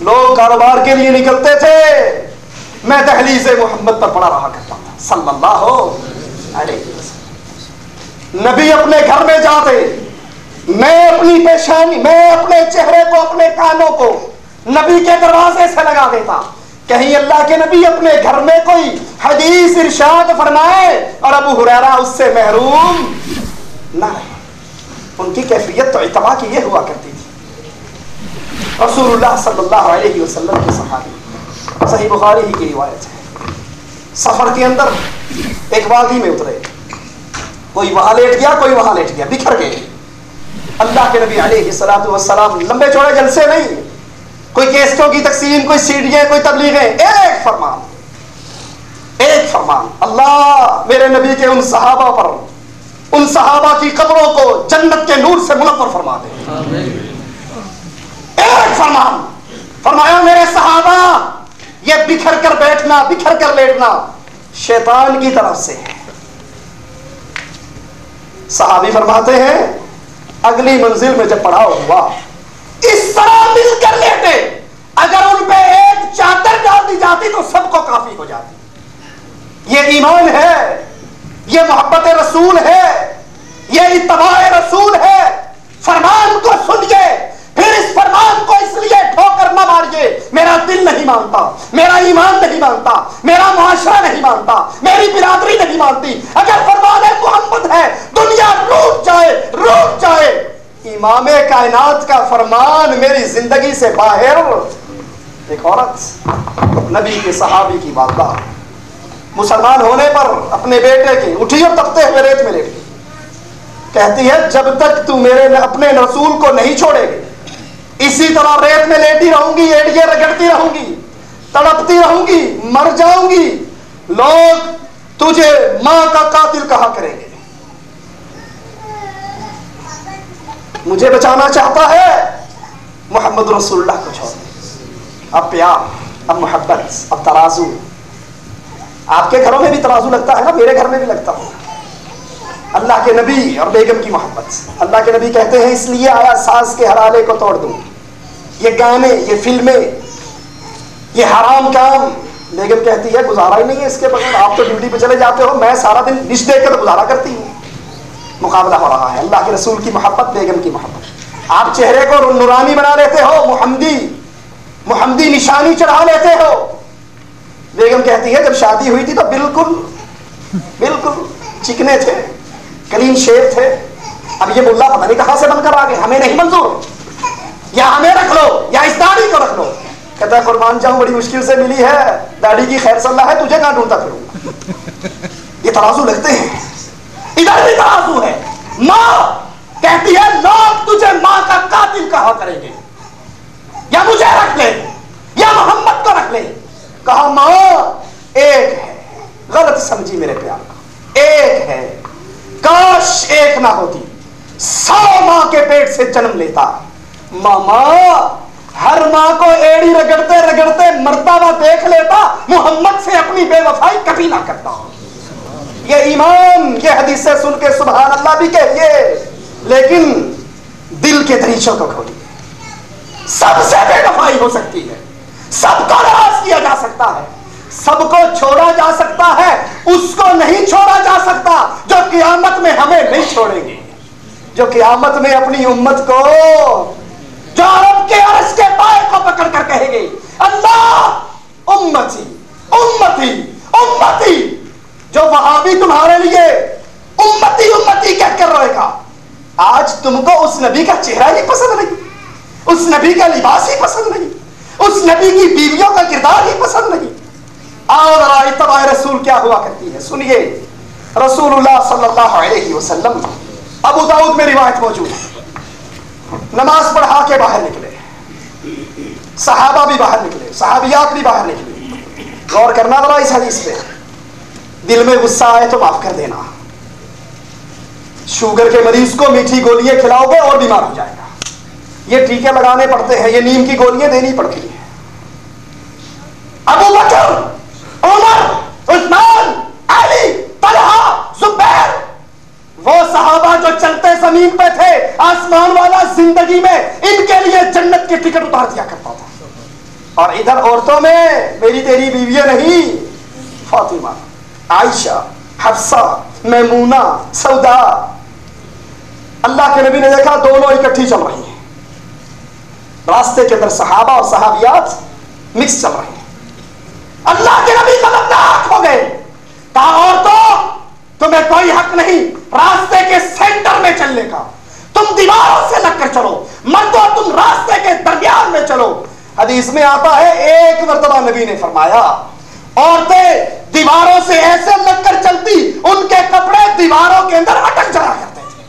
لوگ کاروبار کے لیے نکلتے تھے، میں دہلیز محمد پر پڑا رہا کرتا تھا صلی اللہ علیہ وسلم۔ نبی اپنے گھر میں جاتے، میں اپنی پیشانی، میں اپنے چہرے کو، اپنے کانوں کو نبی کے دروازے سے لگا دیتا، کہیں اللہ کے نبی اپنے گھر میں کوئی حدیث ارشاد فرمائے اور ابو ہریرہ اس سے محروم نہ رہے۔ ان کی کیفیت تو اتباع کی یہ ہوا کرتی تھی۔ رسول اللہ صلی اللہ علیہ وسلم کے صحابی، صحیح بخاری ہی کی روایت ہے، سفر کے اندر ایک وادی میں اترے، کوئی وہاں لیٹ گیا، کوئی وہاں لیٹ گیا، بکھر گئے۔ اللہ کے نبی علیہ الصلوۃ والسلام، لمبے چوڑے جلسے نہیں، کوئی کیسٹوں کی تقسیم، کوئی سیڑھیاں، کوئی تبلیغیں، ایک فرمان، ایک فرمان، اللہ میرے نبی کے ان صحابہ پر، ان صحابہ کی قبروں کو جنت کے نور سے منور فرما دے۔ ایک فرمان فرمایا، میرے صحابہ یہ بکھر کر بیٹھنا، بکھر کر لیٹنا شیطان کی طرف سے ہے۔ صحابی فرماتے ہیں اگلی منزل میں جب پڑاؤ ہوا، اس طرح مل کر لیٹے، اگر ان پہ ایک چادر ڈال دی جاتی تو سب کو کافی ہو جاتی۔ یہ ایمان ہے، یہ محبت رسول ہے، یہ اتباع رسول ہے۔ فرمان کو سنیے، پھر اس فرمان کو اس لیے ٹھوکر نہ ماریے میرا دل نہیں مانتا، میرا ایمان نہیں مانتا، میرا معاشرہ نہیں مانتا، میری برادری نہیں مانتی۔ اگر فرمان محمد ہے، دنیا روٹ جائے، روٹ جائے، امام کائنات کا فرمان میری زندگی سے باہر۔ ایک عورت، نبی کے صحابی کی والدہ، مسلمان ہونے پر اپنے بیٹے کی اٹھی اور تپتے ہوئے ریت میں لیٹ گئی، کہتی ہے جب تک تو میرے اپنے رسول کو نہیں چھوڑے گی، اسی طرح ریت میں لیٹی رہوں گی، ایڑیاں رگڑتی رہوں گی، تڑپتی رہوں گی، مر جاؤں گی، لوگ تجھے ماں کا قاتل کہا کریں گے۔ مجھے بچانا چاہتا ہے، محمد رسول اللہ کو چھوڑ دے۔ اب پیار، اب محبت، اب ترازو۔ آپ کے گھروں میں بھی ترازو لگتا ہے نا، میرے گھر میں بھی لگتا ہے۔ اللہ کے نبی اور بیگم کی محبت۔ اللہ کے نبی کہتے ہیں اس لیے آیا ساز کے ہر آلے کو توڑ دوں، یہ گانے، یہ فلمیں، یہ حرام کام۔ بیگم کہتی ہے گزارا ہی نہیں ہے اس کے بغیر، آپ تو ڈیوٹی پہ چلے جاتے ہو، میں سارا دن ڈش دیکھ کر گزارا کرتی ہوں۔ مقابلہ ہو رہا ہے اللہ کے رسول کی محبت، بیگم کی محبت۔ آپ چہرے کو نورانی بنا لیتے ہو، محمدی نشانی چڑھا لیتے ہو۔ بیگم کہتی ہے جب شادی ہوئی تھی تو بالکل چکنے تھے، کلین شیو تھے، اب یہ ملا پتہ نہیں کہاں سے بن کر آ گئے، ہمیں نہیں منظور، یا ہمیں رکھ لو یا اس داڑھی کو رکھ لو۔ کہتا ہے قربان جاؤں بڑی مشکل سے ملی ہے، داڑھی کی خیر صلاح ہے، تجھے کہاں ڈھونڈتا پھروں۔ یہ ترازو لگتے ہیں، ادھر بھی ترازو ہے۔ ماں کہتی ہے لوگ تجھے ماں کا قاتل کہا کریں گے، یا مجھے رکھ لے یا محمد کو رکھ لے۔ کہا ماں ایک ہے، غلط سمجھی میرے پیار کا، ایک ہے، کاش ایک نہ ہوتی، 100 ماں کے پیٹ سے جنم لیتا۔ ماما ہر ماں کو ایڑی رگڑتے رگڑتے مرتبہ دیکھ لیتا، محمد سے اپنی بے وفائی کبھی نہ کرتا۔ یہ ایمان، یہ حدیثیں سن کے سبحان اللہ بھی کہیے، لیکن دل کے دریچوں کو کھولیے۔ سب سے بے وفائی ہو سکتی ہے، سب کو ناراض کیا جا سکتا ہے، سب کو چھوڑا جا سکتا ہے، اس کو نہیں چھوڑا جا سکتا جو قیامت میں ہمیں نہیں چھوڑیں گے، جو قیامت میں اپنی امت کو، جو عرب کے عرش کے پائے کو پکڑ کر کہے گے اللہ امتی امتی امتی، جو وہابی تمہارے لیے امتی امتی کہہ کر روئے گا۔ آج تم کو اس نبی کا چہرہ ہی پسند نہیں، اس نبی کا لباس ہی پسند نہیں، اس نبی کی بیویوں کا کردار ہی پسند نہیں۔ آؤ ذرا اتباع رسول کیا ہوا کرتی ہے سنیے۔ رسول اللہ صلی اللہ علیہ وسلم، ابو داؤد میں روایت موجود ہے، نماز پڑھا کے باہر نکلے، صحابہ بھی باہر نکلے، صحابیات بھی باہر نکلے۔ غور کرنا ذرا اس حدیث پہ، دل میں غصہ آئے تو معاف کر دینا۔ شوگر کے مریض کو میٹھی گولیاں کھلاؤ گے اور بیمار ہو جائے گا، یہ ٹیکے لگانے پڑتے ہیں، یہ نیم کی گولیاں دینی پڑتی ہیں۔ ابو بکر، عمر، عثمان، علی، طلحہ، زبیر، وہ صحابہ جو چلتے زمین پہ تھے، آسمان والا زندگی میں ان کے لیے جنت کی ٹکٹ اتار دیا کرتا تھا۔ اور ادھر عورتوں میں میری تیری بیویاں نہیں، فاطمہ، عائشہ، حفصہ، میمونہ، سودا. اللہ کے نبی نے دیکھا دونوں اکٹھی چل رہی ہیں، راستے کے اندر صحابہ اور صحابیات مکس چل رہے ہیں. اللہ کے نبی غضبناک ہو گئے، کہا عورتوں تمہیں کوئی حق نہیں راستے کے سینٹر میں چلنے کا، تم دیواروں سے لگ کر چلو، مردوں تم راستے کے درمیان میں چلو. حدیث میں آتا ہے ایک مرتبہ نبی نے فرمایا عورتیں دیواروں سے ایسے لگ کر چلتی ان کے کپڑے دیواروں کے اندر اٹک جایا کرتے تھے.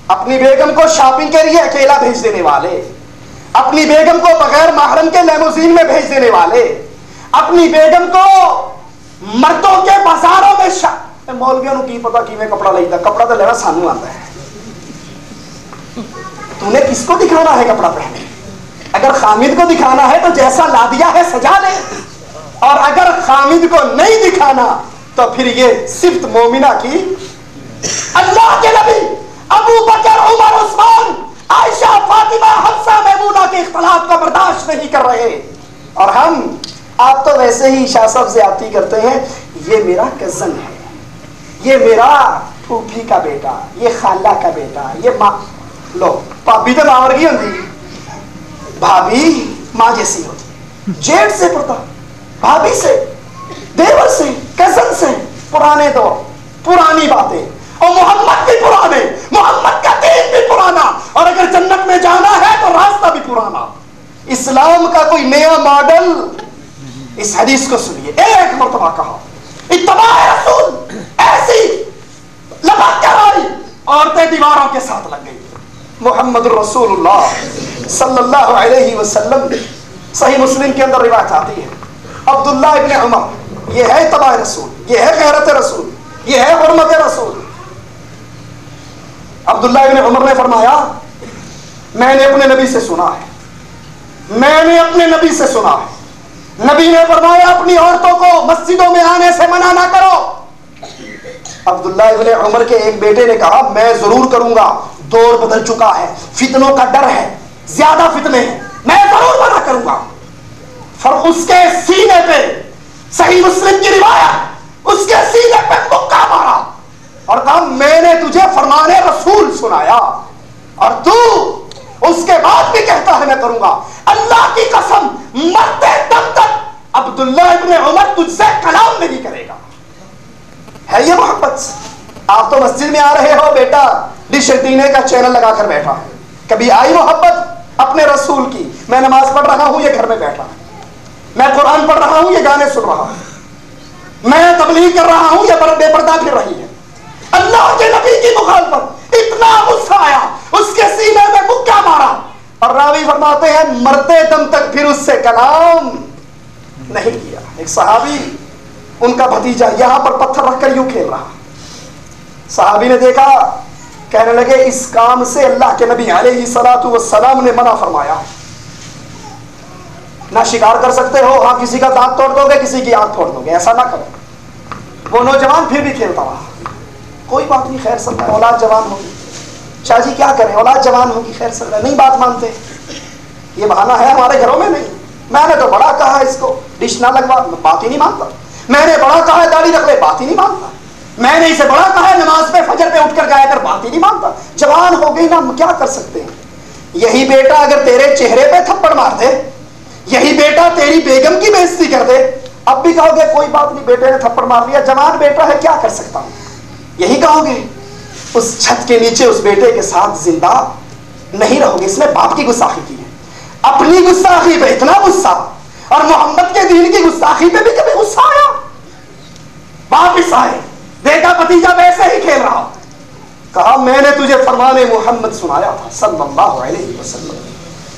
اپنی بیگم کو شاپنگ کے لیے اکیلا بھیج دینے والے، اپنی بیگم کو بغیر محرم کے لیموزین میں بھیج دینے والے، اپنی بیگم کو مردوں کے بازاروں میں مولویوں کو کی پتا کہ کپڑا لے کپڑا تو لینا سانو آتا ہے. تو نے کس کو دکھانا ہے کپڑا پہنے؟ اگر خامد کو دکھانا ہے تو جیسا لا دیا ہے سجا لے، اور اگر خامد کو نہیں دکھانا تو پھر یہ صفت مومنہ کی. اللہ کے نبی ابو بکر، عمر، عثمان، عائشہ، فاطمہ، حفصہ، میمونہ کے اختلاف کو برداشت نہیں کر رہے. اور ہم آپ تو ویسے ہی شاہ صاحب زیادتی کرتے ہیں، یہ میرا کزن ہے، یہ میرا پھوپھی کا بیٹا، یہ خالہ کا بیٹا، یہ ماں. لو پاپی تو باور کی ہوتی، بھابھی ماں جیسی ہوتی، جیٹ سے پڑتا، بھابھی سے، دیور سے، کزن سے، پرانے دور، پرانی باتیں. اور محمد بھی پرانے، محمد کا دین بھی پرانا، اور اگر جنت میں جانا ہے تو راستہ بھی پرانا. اسلام کا کوئی نیا ماڈل. اس حدیث کو سنیے، ایک مرتبہ کہا اتباع رسول، ایسی لپک کر آئی، عورتیں دیواروں کے ساتھ لگ گئی. محمد رسول اللہ صلی اللہ علیہ وسلم، صحیح مسلم کے اندر روایت آتی ہے، عبداللہ ابن عمر، یہ ہے اتباع رسول، یہ ہے غیرت رسول، یہ ہے حرمت رسول. عبداللہ ابن عمر نے فرمایا میں نے اپنے نبی سے سنا ہے، میں نے اپنے نبی سے سنا ہے، نبی نے فرمایا اپنی عورتوں کو مسجدوں میں آنے سے منع نہ کرو. عبداللہ ابن عمر کے ایک بیٹے نے کہا میں ضرور کروں گا، دور بدل چکا ہے، فتنوں کا ڈر ہے، زیادہ فتنے ہیں، میں ضرور منع کروں گا. پھر اس کے سینے پہ، صحیح مسلم کی روایت، اس کے سینے پہ مکہ مارا اور کہا میں نے تجھے فرمان رسول سنایا اور تو اس کے بعد بھی کہتا ہے میں کروں گا. اللہ کی قسم مرتے دم تک عبداللہ ابن عمر تجھ سے کلام نہیں کرے گا. ہے یہ محبت؟ آپ تو مسجد میں آ رہے ہو، بیٹا ڈش اینٹینا کا چینل لگا کر بیٹھا ہے. کبھی آئی محبت اپنے رسول کی؟ میں نماز پڑھ رہا ہوں، یہ گھر میں بیٹھا ہے. میں قرآن پڑھ رہا ہوں، یہ گانے سن رہا ہے. میں تبلیغ کر رہا ہوں، یہ بے پردہ پھر رہی ہے. اللہ کے نبی کی مخالفت، اتنا غصہ آیا، اس کے سینے میں مکہ مارا. اور راوی فرماتے ہیں مرتے دم تک پھر اس سے کلام نہیں کیا. ایک صحابی، ان کا بھتیجا یہاں پر پتھر رکھ کر یوں کھیل رہا. صحابی نے دیکھا، کہنے لگے اس کام سے اللہ کے نبی علیہ الصلوۃ والسلام نے منع فرمایا. نہ شکار کر سکتے ہو، ہاں کسی کا دانت توڑ دو گے، کسی کی آنکھ توڑ دو گے، ایسا نہ کرو. وہ نوجوان پھر بھی کھیلتا رہا. کوئی بات نہیں، خیر سب ہے، اولاد جوان ہوگی. شاہ جی کیا کریں، اولاد جوان ہوگی، خیر سب ہے. نہیں بات مانتے، یہ بہانہ ہے ہمارے گھروں میں. نہیں، میں نے تو بڑا کہا اس کو ڈش نہ لگوا، بات ہی نہیں مانتا. میں نے بڑا کہا ہے داڑھی رکھ لے، بات ہی نہیں مانتا. میں نے اسے بڑا کہا ہے نماز پہ فجر پہ اٹھ کر جایا کر، بات ہی نہیں مانتا. جوان ہو گئی نا، کیا کر سکتے ہیں. یہی بیٹا اگر تیرے چہرے پہ تھپڑ مار دے، یہی بیٹا تیری بیگم کی بےزتی کر دے، اب بھی کہو گے کوئی بات نہیں، بیٹے نے تھپڑ مار لیا، جوان بیٹا ہے، کیا کر سکتا ہوں. یہی کہو گے. اس چھت کے نیچے اس بیٹے کے ساتھ زندہ نہیں رہو گے. اس نے باپ کی گستاخی کی ہے، اپنی گستاخی پہ اتنا غصہ، اور محمد کے دین کی گستاخی پہ بھی کبھی غصہ آیا؟ واپس آئے، دیکھا بھتیجا ویسے ہی کھیل رہا. کہا میں نے تجھے فرمان محمد سنایا تھا صلی اللہ علیہ وسلم،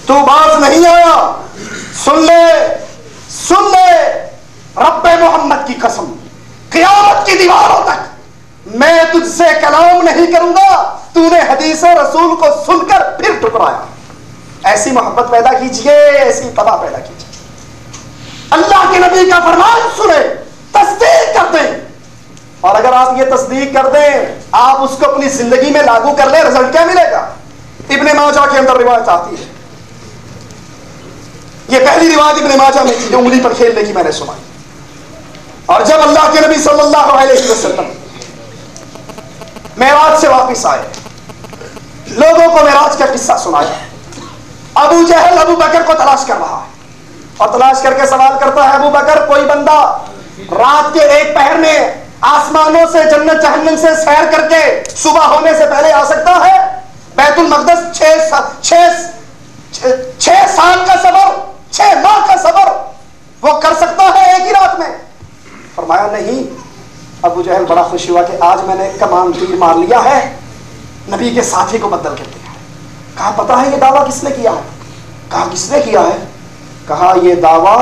تو باز نہیں آیا. سن لے، سن لے، رب محمد کی قسم، قیامت کی دیواروں تک میں تجھ سے کلام نہیں کروں گا. تو نے حدیث رسول کو سن کر پھر ٹکرایا. ایسی محبت پیدا کیجئے، ایسی تباہ پیدا کیجئے. اللہ کے نبی کا فرمان سنیں، تصدیق کر دیں، اور اگر آپ یہ تصدیق کر دیں، آپ اس کو اپنی زندگی میں لاگو کر لیں، رزلٹ کیا ملے گا؟ ابن ماجہ کے اندر روایت آتی ہے، یہ پہلی روایت ابن ماجہ میں تھی جو انگلی پر کھیلنے کی میں نے سنائی. اور جب اللہ کے نبی صلی اللہ علیہ وسلم معراج سے واپس آئے, لوگوں کو معراج کا قصہ سنایا. ابو جہل ابو بکر کو تلاش کر رہا ہے اور تلاش کر کے سوال کرتا ہے, ابو بکر کوئی بندہ رات کے ایک پہر میں آسمانوں سے جنت جہنم سے سیر کر کے صبح ہونے سے پہلے آ سکتا ہے؟ بیت المقدس 6 سال کا سفر, 6 ماہ کا سفر وہ کر سکتا ہے ایک ہی رات میں؟ فرمایا نہیں. ابو جہل بڑا خوش ہوا کہ آج میں نے کمان تیر مار لیا ہے, نبی کے ساتھی کو بدل کر دیا. کہا پتا ہے یہ دعویٰ کس نے کیا ہے؟ کہا کس نے کیا ہے؟ کہا یہ دعویٰ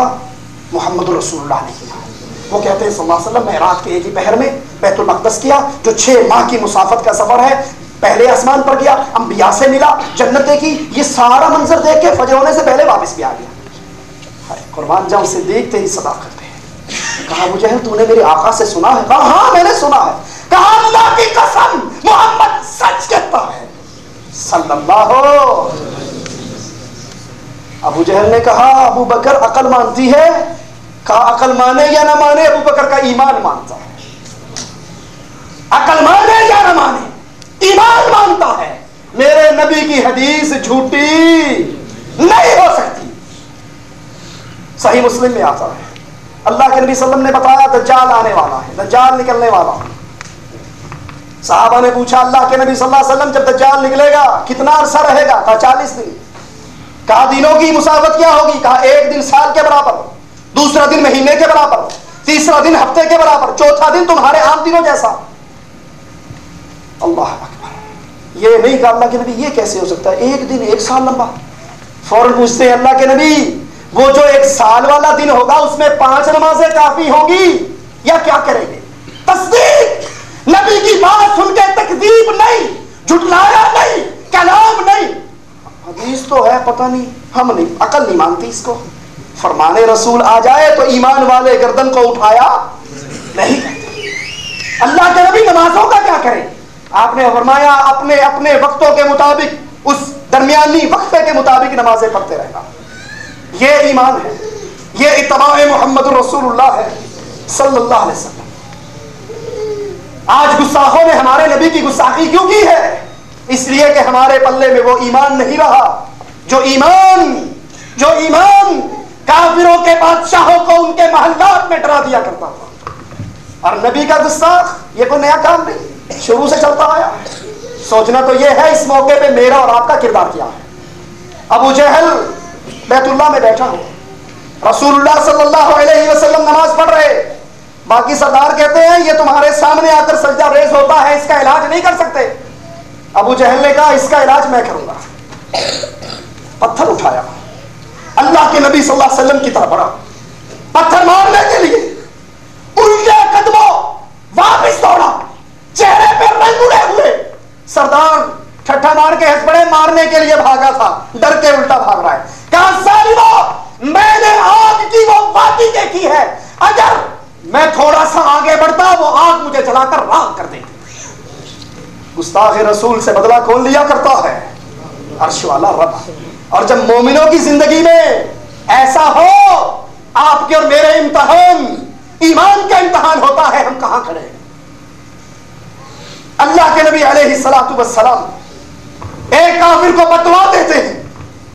محمد رسول اللہ نے کیا. وہ کہتے ہیں صلی اللہ علیہ وسلم میں رات کے ایک ہی پہر میں بیت المقدس کیا, جو 6 ماہ کی مسافت کا سفر ہے. پہلے آسمان پر گیا, انبیاء سے ملا, جنت دیکھی, یہ سارا منظر دیکھ کے فجر ہونے سے پہلے واپس بھی آ گیا. قربان جاؤں صدیق تیری صداقت ہے. کہا ابو جہل تو نے میرے آقا سے سنا ہے؟ کہا ہاں میں نے سنا ہے. کہا اللہ کی قسم محمد سچ کہتا ہے صلی اللہ. ابو جہل نے کہا ابو بکر عقل مانتی ہے؟ کہا عقل مانے یا نہ مانے, ابو بکر کا ایمان مانتا ہے. عقل مانے یا نہ مانے, ایمان مانتا ہے. میرے نبی کی حدیث جھوٹی نہیں ہو سکتی. صحیح مسلم میں آتا ہے, اللہ کے نبی صلی اللہ علیہ وسلم نے بتایا دجال آنے والا ہے, دجال نکلنے والا ہے. صحابہ نے پوچھا اللہ کے نبی صلی اللہ علیہ وسلم جب دجال نکلے گا کتنا عرصہ رہے گا؟ کہا 40 دن. کہا دنوں کی مساوت کیا ہوگی؟ کہا 1 دن سال کے برابر, دوسرا دن مہینے کے برابر, تیسرا دن ہفتے کے برابر, چوتھا دن تمہارے عام دنوں جیسا. اللہ اکبر. یہ نہیں کہا اللہ کے نبی یہ کیسے ہو سکتا ہے 1 دن 1 سال لمبا. فوراً پوچھتے ہیں اللہ کے نبی وہ جو 1 سال والا دن ہوگا اس میں 5 نمازیں کافی ہوگی یا کیا کریں گے؟ تصدیق, نبی کی بات سن کے تکذیب نہیں, جھٹلایا نہیں, کلام نہیں. حدیث تو ہے پتہ نہیں, ہم نہیں, عقل نہیں مانتی اس کو. فرمانے رسول آ جائے تو ایمان والے گردن کو اٹھایا نہیں کہتے. اللہ کے نبی نمازوں کا کیا کریں؟ آپ نے فرمایا اپنے اپنے وقتوں کے مطابق اس درمیانی وقفے کے مطابق نمازیں پڑھتے رہنا. یہ ایمان ہے, یہ اتباع محمد رسول اللہ ہے صلی اللہ علیہ وسلم. آج گستاخوں نے ہمارے نبی کی گستاخی کیوں کی ہے؟ اس لیے کہ ہمارے پلے میں وہ ایمان نہیں رہا جو ایمان کافروں کے بادشاہوں کو ان کے محلات میں ڈرا دیا کرتا تھا. اور نبی کا گستاخ یہ کوئی نیا کام نہیں, شروع سے چلتا آیا. سوچنا تو یہ ہے اس موقع پہ میرا اور آپ کا کردار کیا ہے. ابو جہل بیت اللہ میں بیٹھا ہو, رسول اللہ صلی اللہ علیہ وسلم نماز پڑھ رہے, باقی سردار کہتے ہیں یہ تمہارے سامنے آ کر سجدہ ریز ہوتا ہے, اس کا علاج نہیں کر سکتے. ابو جہل نے کہا اس کا علاج میں کروں گا. پتھر اٹھایا, اللہ کے نبی صلی اللہ علیہ وسلم کی طرف بڑھا, پتھر مارنے کے لیے الٹے قدموں واپس دوڑا, چہرے پہ رنگ اڑے ہوئے. سردار ٹھٹھا مار کے ہنس پڑے, مارنے کے لیے بھاگا تھا, ڈر کے الٹا بھاگ رہا ہے. کہا ظالمو میں نے آگ کی وہ وادی دیکھی ہے, اگر میں تھوڑا سا آگے بڑھتا وہ آگ مجھے جلا کر راکھ کر دیتی. گستاخ رسول سے بدلہ کون لیا کرتا ہے؟ عرش والا رب. اور جب مومنوں کی زندگی میں ایسا ہو, آپ کے اور میرے امتحان ایمان کا امتحان ہوتا ہے, ہم کہاں کھڑے ہیں؟ اللہ کے نبی علیہ الصلوۃ والسلام ایک کافر کو بتوا دیتے ہیں,